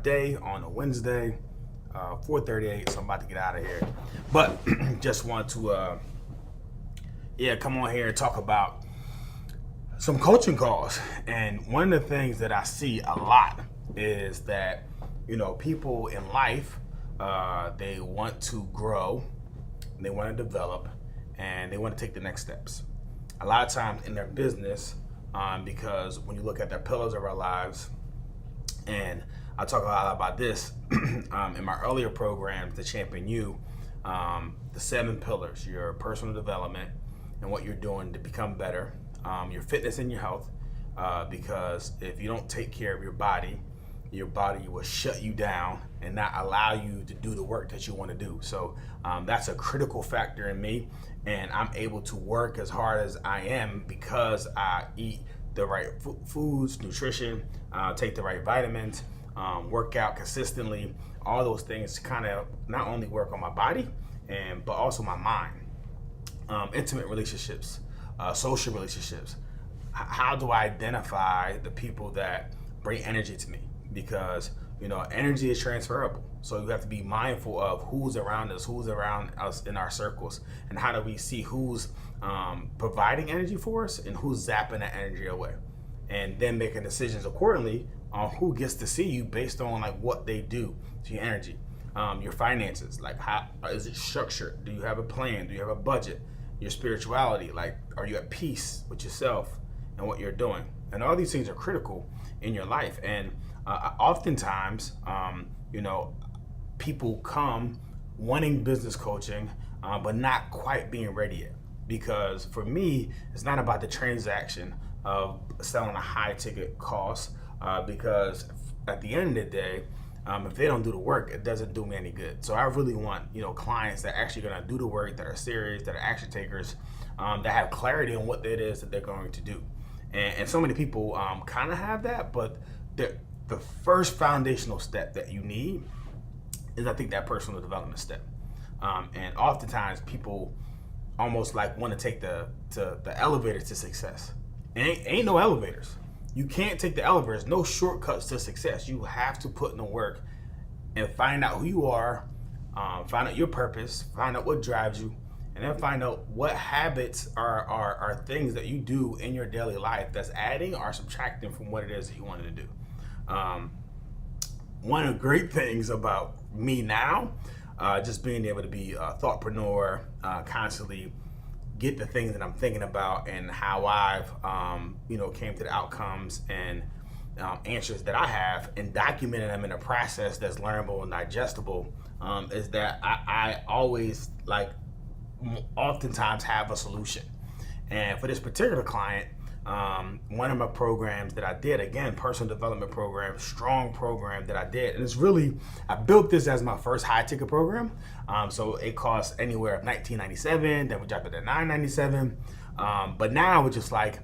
day on a Wednesday, 4:38. So I'm about to get out of here, but just want to come on here and talk about some coaching calls. And one of the things that I see a lot is that people in life, they want to grow, they want to develop, and they want to take the next steps. A lot of times in their business, because when you look at their pillars of our lives, and I talk a lot about this in my earlier programs, the Champion You, the 7 pillars: your personal development and what you're doing to become better, your fitness and your health, because if you don't take care of your body will shut you down and not allow you to do the work that you want to do. So that's a critical factor in me, and I'm able to work as hard as I am because I eat the right foods, nutrition, take the right vitamins, work out consistently. All those things kind of not only work on my body but also my mind. Intimate relationships, social relationships. How do I identify the people that bring energy to me? Because energy is transferable, so you have to be mindful of who's around us in our circles, and how do we see who's providing energy for us and who's zapping that energy away, and then making decisions accordingly on who gets to see you based on like what they do to your energy. Your finances, like how is it structured? Do you have a plan? Do you have a budget? Your spirituality, like are you at peace with yourself and what you're doing? And all these things are critical in your life. And oftentimes, people come wanting business coaching, but not quite being ready yet. Because for me, it's not about the transaction of selling a high ticket cost, because at the end of the day, if they don't do the work, it doesn't do me any good. So I really want clients that are actually going to do the work, that are serious, that are action takers, that have clarity on what it is that they're going to do. And so many people kind of have that, but the first foundational step that you need is, I think, that personal development step. And oftentimes people almost like want to take the elevator to success. And ain't no elevators. You can't take the elevators. No shortcuts to success. You have to put in the work and find out who you are, find out your purpose, find out what drives you, and then find out what habits are things that you do in your daily life that's adding or subtracting from what it is that you wanted to do. One of the great things about me now, just being able to be a thoughtpreneur, constantly get the things that I'm thinking about and how I've came to the outcomes and answers that I have, and documenting them in a process that's learnable and digestible, is that I always oftentimes have a solution. And for this particular client, one of my programs that I did, again, personal development program, strong program that I did, and it's really, I built this as my first high ticket program. So it costs anywhere of $19.97, then we dropped it to $9.97. But now it's just like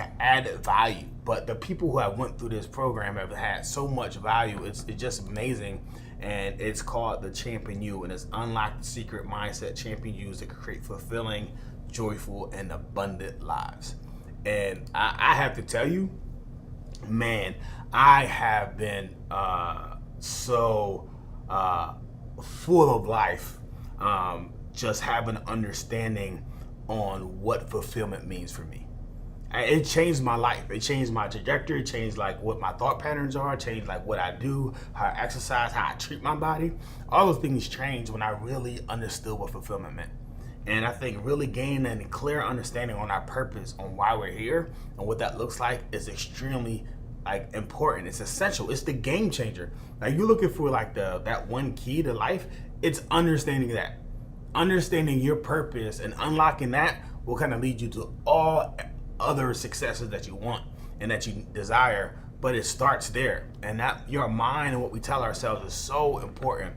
an added value. But the people who have went through this program have had so much value. It's just amazing. And it's called the Champion You, and it's Unlock the Secret Mindset Champion Use that can create fulfilling, joyful, and abundant lives. And I have to tell you, man, I have been so full of life, just having an understanding on what fulfillment means for me. It changed my life. It changed my trajectory. It changed what my thought patterns are. It changed what I do, how I exercise, how I treat my body. All those things changed when I really understood what fulfillment meant. And I think really gaining a clear understanding on our purpose, on why we're here, and what that looks like is extremely important. It's essential. It's the game changer. You're looking for that one key to life. It's understanding that. Understanding your purpose and unlocking that will kind of lead you to all other successes that you want and that you desire. But it starts there. And that your mind and what we tell ourselves is so important.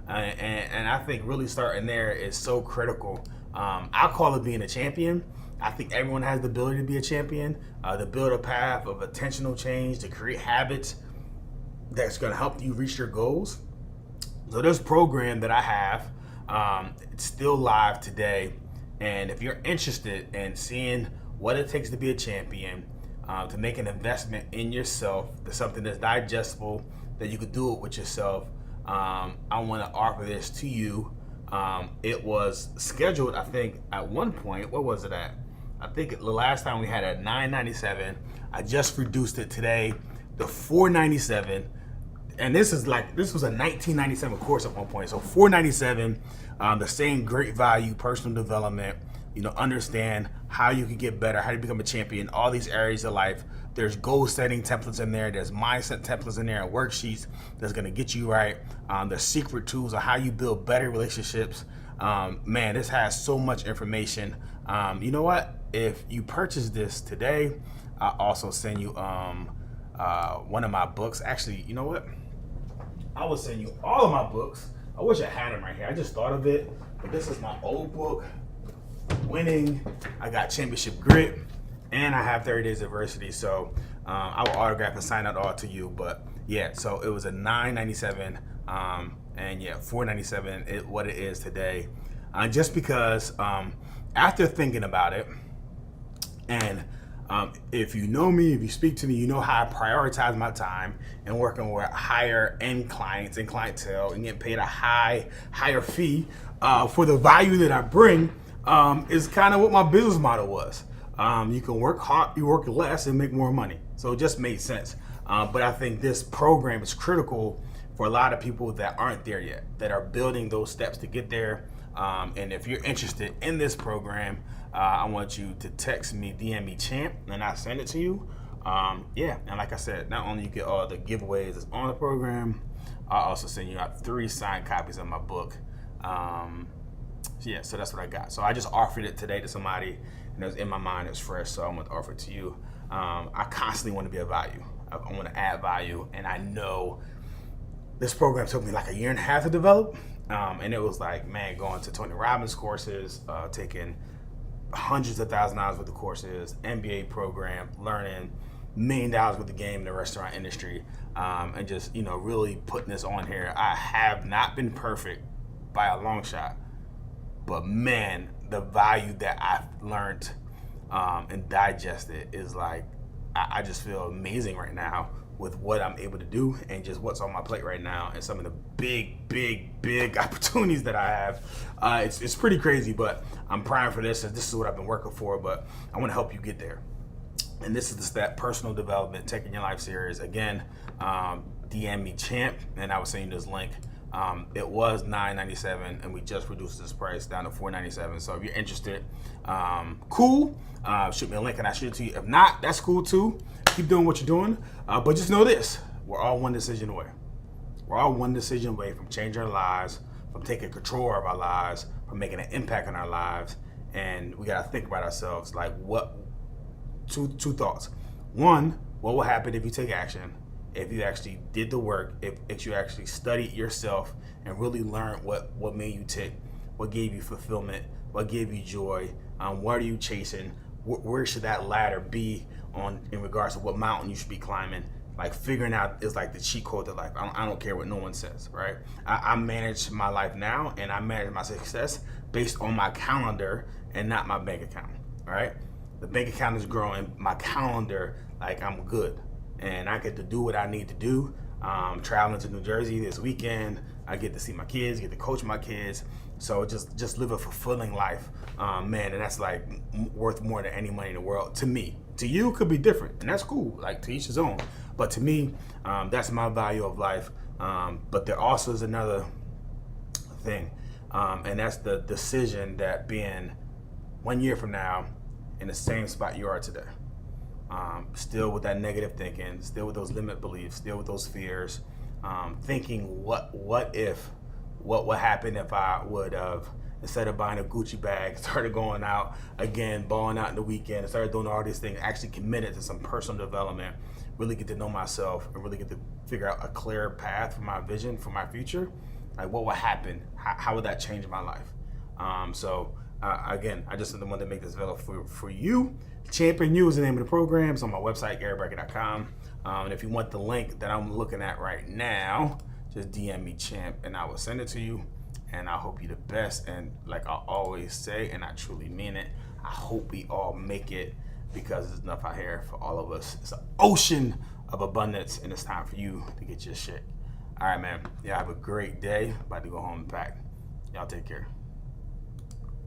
And I think really starting there is so critical. I call it being a champion. I think everyone has the ability to be a champion, to build a path of intentional change, to create habits that's going to help you reach your goals. So this program that I have, it's still live today. And if you're interested in seeing what it takes to be a champion, to make an investment in yourself, to something that's digestible, that you could do it with yourself, I want to offer this to you. It was scheduled, I think, at one point. What was it at? I think the last time we had it at $997. I just reduced it today to $497. And this was a 1997 course at one point. So $497, the same great value, personal development, understand how you can get better, how you become a champion, all these areas of life. There's goal setting templates in there. There's mindset templates in there and worksheets that's going to get you right. There's secret tools on how you build better relationships. Man, this has so much information. You know what? If you purchase this today, I'll also send you one of my books. Actually, you know what? I will send you all of my books. I wish I had them right here. I just thought of it, but this is my old book, Winning. I got Championship Grit, and I have 30 Days Adversity. So I will autograph and sign that all to you. But yeah, so it was a $997, and yeah, $497 what it is today. Just because after thinking about it, and if you know me, if you speak to me, you know how I prioritize my time and working with higher end clients and clientele and getting paid a higher fee for the value that I bring is kind of what my business model was. You can work hard, you work less and make more money. So it just made sense. But I think this program is critical for a lot of people that aren't there yet, that are building those steps to get there. And if you're interested in this program, I want you to text me, DM me champ, and I'll send it to you. Yeah, and like I said, not only you get all the giveaways that's on the program, I'll also send you out 3 signed copies of my book. Yeah, so that's what I got. So I just offered it today to somebody, and it was in my mind, it's fresh, so I'm gonna offer it to you. I constantly want to be of value. I want to add value, and I know this program took me like a year and a half to develop. And it was like, man, going to Tony Robbins courses, taking hundreds of thousands of dollars worth of courses, MBA program, learning $1 million worth of game in the restaurant industry, and just, really putting this on here. I have not been perfect by a long shot, but man, the value that I've learned and digested is like, I just feel amazing right now with what I'm able to do and just what's on my plate right now and some of the big opportunities that I have. It's pretty crazy, but I'm primed for this, and this is what I've been working for, but I want to help you get there. And this is the step, personal development, taking your life serious. Again, DM me champ, and I will send you this link. It was $997, and we just reduced this price down to $497. So if you're interested, cool. Shoot me a link and I'll shoot it to you. If not, that's cool too. Keep doing what you're doing. But just know this, we're all one decision away. We're all one decision away from changing our lives, from taking control of our lives, from making an impact on our lives. And we gotta think about ourselves, like two thoughts. One, what will happen if you take action? If you actually did the work, if you actually studied yourself and really learned what made you tick, what gave you fulfillment, what gave you joy, what are you chasing, where should that ladder be in regards to what mountain you should be climbing. Like figuring out is like the cheat code to life. I don't care what no one says, right? I manage my life now, and I manage my success based on my calendar and not my bank account, right? The bank account is growing, my calendar, like I'm good. And I get to do what I need to do. Traveling to New Jersey this weekend, I get to see my kids, get to coach my kids. So just live a fulfilling life, man. And that's like worth more than any money in the world to me. To you, it could be different, and that's cool. Like to each his own. But to me, that's my value of life. But there also is another thing, and that's the decision that being 1 year from now in the same spot you are today. Still with that negative thinking, still with those limit beliefs, still with those fears, thinking what would happen if I would have, instead of buying a Gucci bag, started going out again, balling out in the weekend, started doing all these things, actually committed to some personal development, really get to know myself and really get to figure out a clear path for my vision, for my future. Like what would happen? How would that change my life? Again, I just wanted to make this available for you. Champion You is the name of the program. It's on my website, GaryBrackett.com. And if you want the link that I'm looking at right now, just DM me champ and I will send it to you. And I hope you the best. And like I always say, and I truly mean it, I hope we all make it, because there's enough out here for all of us. It's an ocean of abundance, and it's time for you to get your shit. All right, man. Y'all have a great day. About to go home and pack. Y'all take care.